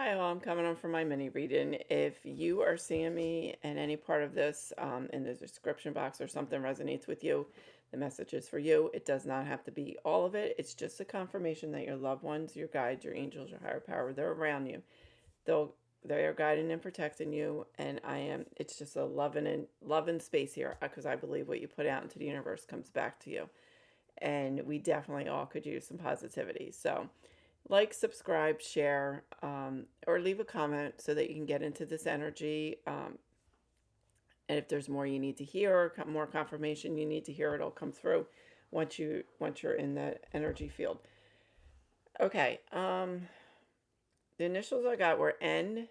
Hi, all. I'm coming on for my mini reading. If you are seeing me in any part of this in the description box or something resonates with you, the message is for you. It does not have to be all of it. It's just a confirmation that your loved ones, your guides, your angels, your higher power, they're around you. They are guiding and protecting you, and it's just a loving space here because I believe what you put out into the universe comes back to you. And we definitely all could use some positivity. So like, subscribe, share, or leave a comment so that you can get into this energy. And if there's more you need to hear, or more confirmation you need to hear, it'll come through once you're in that energy field. Okay. The initials I got were N,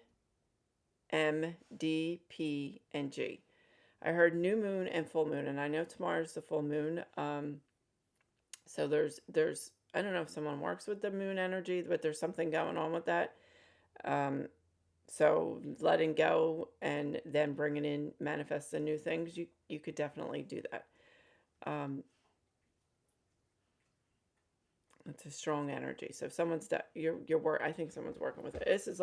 M, D, P, and G. I heard new moon and full moon, and I know tomorrow's the full moon. So there's I don't know if someone works with the moon energy, but there's something going on with that. So letting go and then bringing in manifesting new things, you could definitely do that. It's a strong energy. So if someone's your work, I think someone's working with it. This is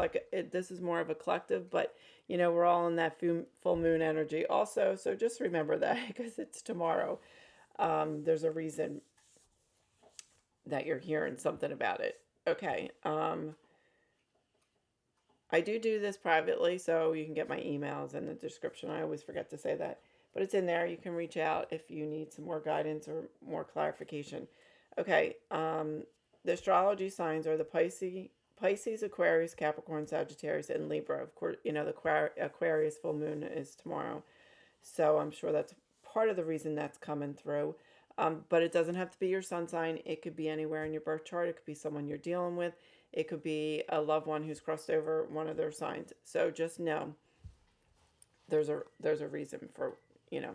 this is more of a collective, but we're all in that full moon energy also. So just remember that because it's tomorrow. There's a reason that you're hearing something about it. Okay. I do this privately, so you can get my emails in the description. I always forget to say that, but it's in there. You can reach out if you need some more guidance or more clarification. Okay, the astrology signs are the Pisces, Aquarius, Capricorn, Sagittarius, and Libra. Of course, the Aquarius full moon is tomorrow, so I'm sure that's part of the reason that's coming through. But it doesn't have to be your sun sign. It could be anywhere in your birth chart. It could be someone you're dealing with. It could be a loved one who's crossed over one of their signs. So just know there's a reason for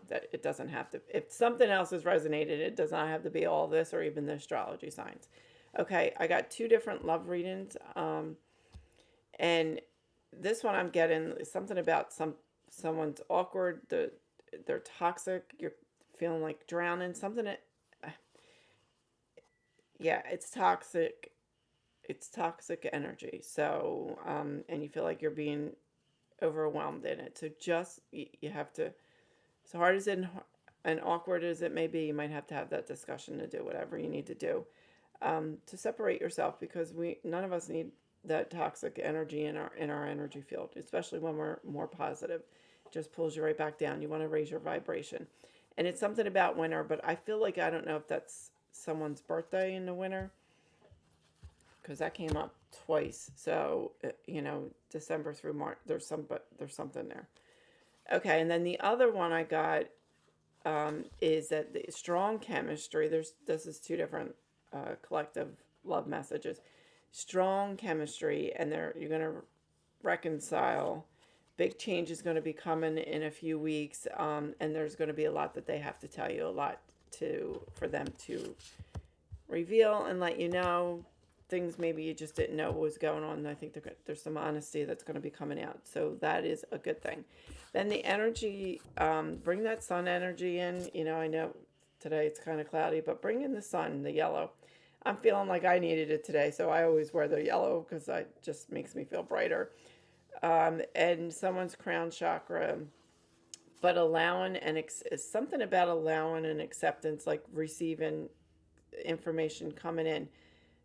that it doesn't have to. If something else has resonated, it does not have to be all this or even the astrology signs. Okay, I got two different love readings, and this one I'm getting something about someone's awkward. They're toxic. You're feeling like drowning. Yeah, it's toxic. It's toxic energy. So, and you feel like you're being overwhelmed in it. So just you have to. So hard as it and awkward as it may be, you might have to have that discussion to do whatever you need to do to separate yourself because none of us need that toxic energy in our energy field, especially when we're more positive. It just pulls you right back down. You want to raise your vibration, and it's something about winter. But I feel like I don't know if that's someone's birthday in the winter because that came up twice. So December through March, there's something there. Okay, and then the other one I got is that the strong chemistry. This is two different collective love messages. Strong chemistry, and you're gonna reconcile. Big change is going to be coming in a few weeks, and there's going to be a lot that they have to tell you, a lot for them to reveal and let you know things maybe you just didn't know what was going on. And I think there's some honesty that's going to be coming out. So that is a good thing. Then the energy, bring that sun energy in. I know today it's kind of cloudy, but bring in the sun, the yellow. I'm feeling like I needed it today, so I always wear the yellow because it just makes me feel brighter. And someone's crown chakra, but allowing something about allowing and acceptance, like receiving information coming in.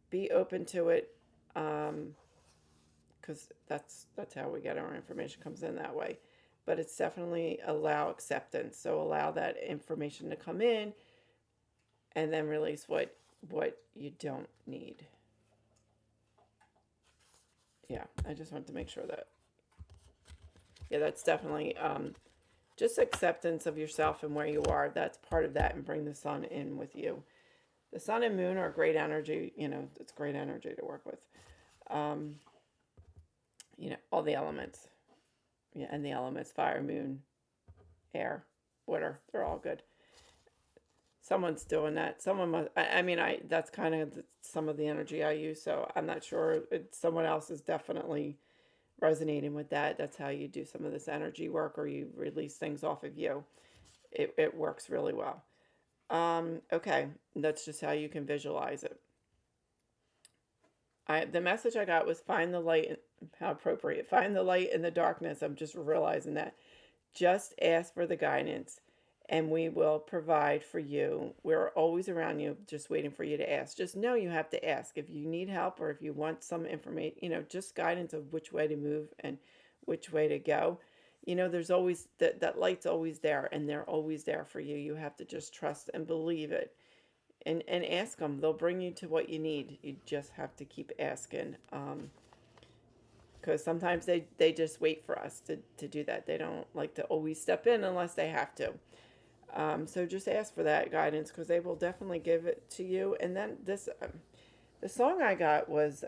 Be open to it, because that's how we get our information, comes in that way. But it's definitely allow acceptance. So allow that information to come in, and then release what you don't need. Yeah, I just want to make sure that. Yeah, that's definitely just acceptance of yourself and where you are. That's part of that, and bring the sun in with you. The sun and moon are great energy. It's great energy to work with. All the elements. Yeah, and the elements: fire, moon, air, water. They're all good. Someone's doing that. Someone must. I mean, that's kind of some of the energy I use. So I'm not sure. Someone else is definitely resonating with that. That's how you do some of this energy work, or you release things off of you. It works really well. Okay, that's just how you can visualize it. The message I got was find the light. How appropriate. Find the light in the darkness. I'm just realizing that. Just ask for the guidance and we will provide for you. We're always around you, just waiting for you to ask. Just know you have to ask. If you need help or if you want some information, just guidance of which way to move and which way to go. There's always that light's always there and they're always there for you. You have to just trust and believe it and ask them. They'll bring you to what you need. You just have to keep asking. Because sometimes they just wait for us to do that. They don't like to always step in unless they have to. So just ask for that guidance because they will definitely give it to you. And then the song I got was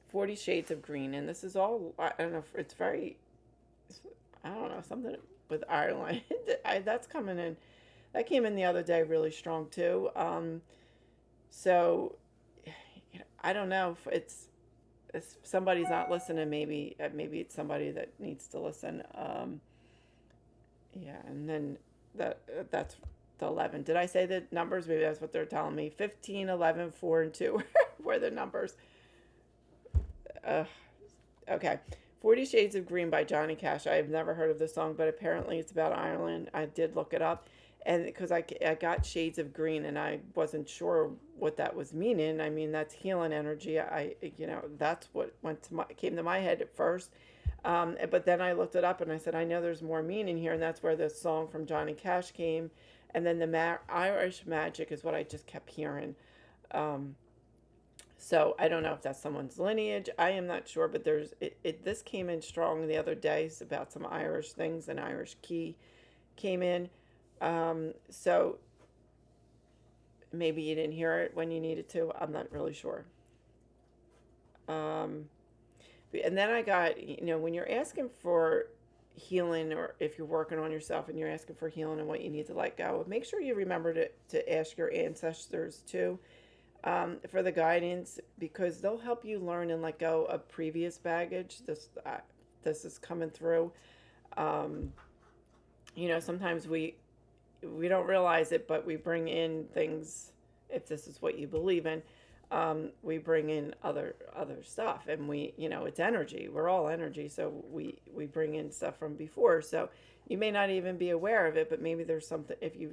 40 Shades of Green. And this is all, I don't know, it's very, I don't know, something with Ireland. That's coming in. That came in the other day really strong too. So I don't know if somebody's not listening, maybe it's somebody that needs to listen. Yeah, and then that's the 11. Did I say the numbers? Maybe that's what they're telling me. 15, 11, 4, and 2 were the numbers. Okay. 40 Shades of Green by Johnny Cash. I have never heard of this song, but apparently it's about Ireland. I did look it up. And because I got shades of green and I wasn't sure what that was meaning. I mean, that's healing energy. That's what came to my head at first. But then I looked it up and I said, I know there's more meaning here. And that's where the song from Johnny Cash came. And then the Irish magic is what I just kept hearing. So I don't know if that's someone's lineage. I am not sure, but this came in strong the other day. It's about some Irish things. An Irish key came in. So maybe you didn't hear it when you needed to. I'm not really sure. And then I got, when you're asking for healing or if you're working on yourself and you're asking for healing and what you need to let go, make sure you remember to ask your ancestors too, for the guidance because they'll help you learn and let go of previous baggage. This is coming through. Sometimes we don't realize it, but we bring in things, if this is what you believe in, we bring in other stuff and it's energy. We're all energy. So we bring in stuff from before. So you may not even be aware of it, but maybe there's something, if you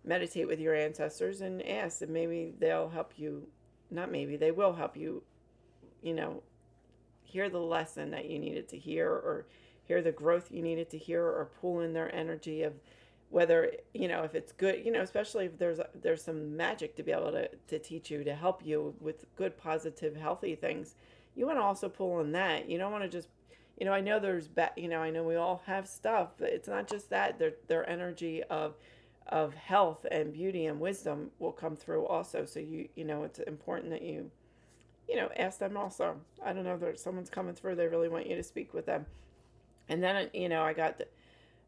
meditate with your ancestors and ask, and maybe they'll help you, not maybe, they will help you, hear the lesson that you needed to hear or hear the growth you needed to hear or pull in their energy of whether, if it's good, especially if there's some magic to be able to teach you, to help you with good, positive, healthy things. You want to also pull in that. You don't want to just, I know I know we all have stuff, but it's not just that. Their energy of health and beauty and wisdom will come through also. So it's important that you ask them also. I don't know, there's someone's coming through. They really want you to speak with them. And then,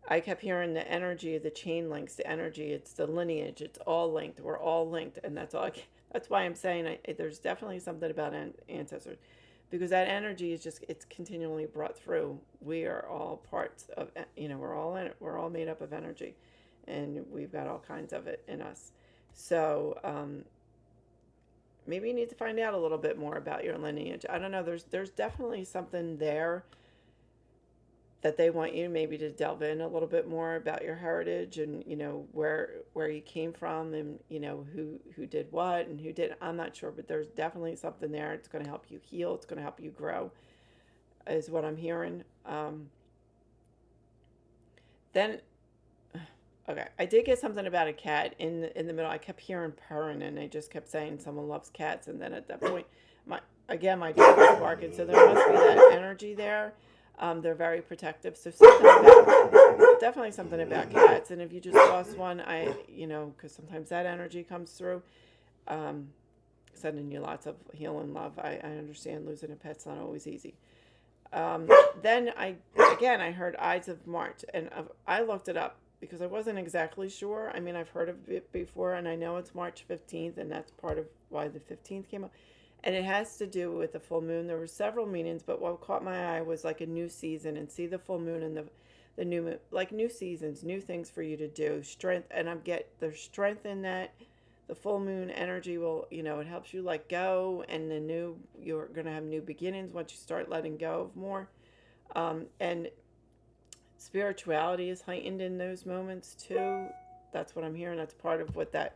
I kept hearing the energy, the chain links, the energy, it's the lineage, it's all linked. We're all linked. And that's why I'm saying there's definitely something about ancestors because that energy is it's continually brought through. We are all parts of, we're all made up of energy and we've got all kinds of it in us. So, maybe you need to find out a little bit more about your lineage. I don't know. There's definitely something there that they want you maybe to delve in a little bit more about your heritage and where you came from and who did what and who did. I'm not sure, but there's definitely something there. It's going to help you heal. It's going to help you grow, is what I'm hearing. Then, okay, I did get something about a cat in the middle. I kept hearing purring, and I just kept saying someone loves cats. And then at that point, my dog was barking, so there must be that energy there. They're very protective. So definitely something about cats. And if you just lost one, because sometimes that energy comes through, sending you lots of healing love. I understand losing a pet's not always easy. Then I heard Ides of March, and I looked it up because I wasn't exactly sure. I mean, I've heard of it before, and I know it's March 15th, and that's part of why the 15th came up. And it has to do with the full moon. There were several meanings, but what caught my eye was like a new season, and see the full moon and the new moon, like new seasons, new things for you to do, strength. And there's strength in that, The full moon energy will, it helps you let go, and you're going to have new beginnings once you start letting go of more. And spirituality is heightened in those moments too. That's what I'm hearing. That's part of what that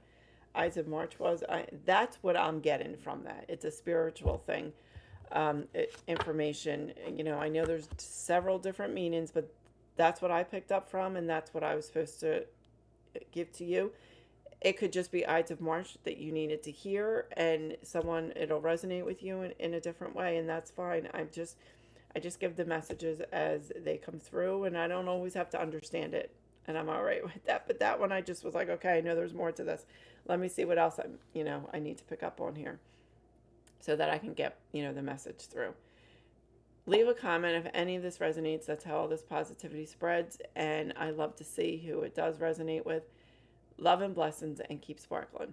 Ides of March was. That's what I'm getting from that. It's a spiritual thing. Information. I know there's several different meanings, but that's what I picked up from, and that's what I was supposed to give to you. It could just be Ides of March that you needed to hear, and it'll resonate with you in a different way, and that's fine. I just give the messages as they come through, and I don't always have to understand it, and I'm all right with that. But that one, I just was like, okay, I know there's more to this. Let me see what else I need to pick up on here, so that I can get the message through. Leave a comment if any of this resonates. That's how all this positivity spreads, and I love to see who it does resonate with. Love and blessings, and keep sparkling.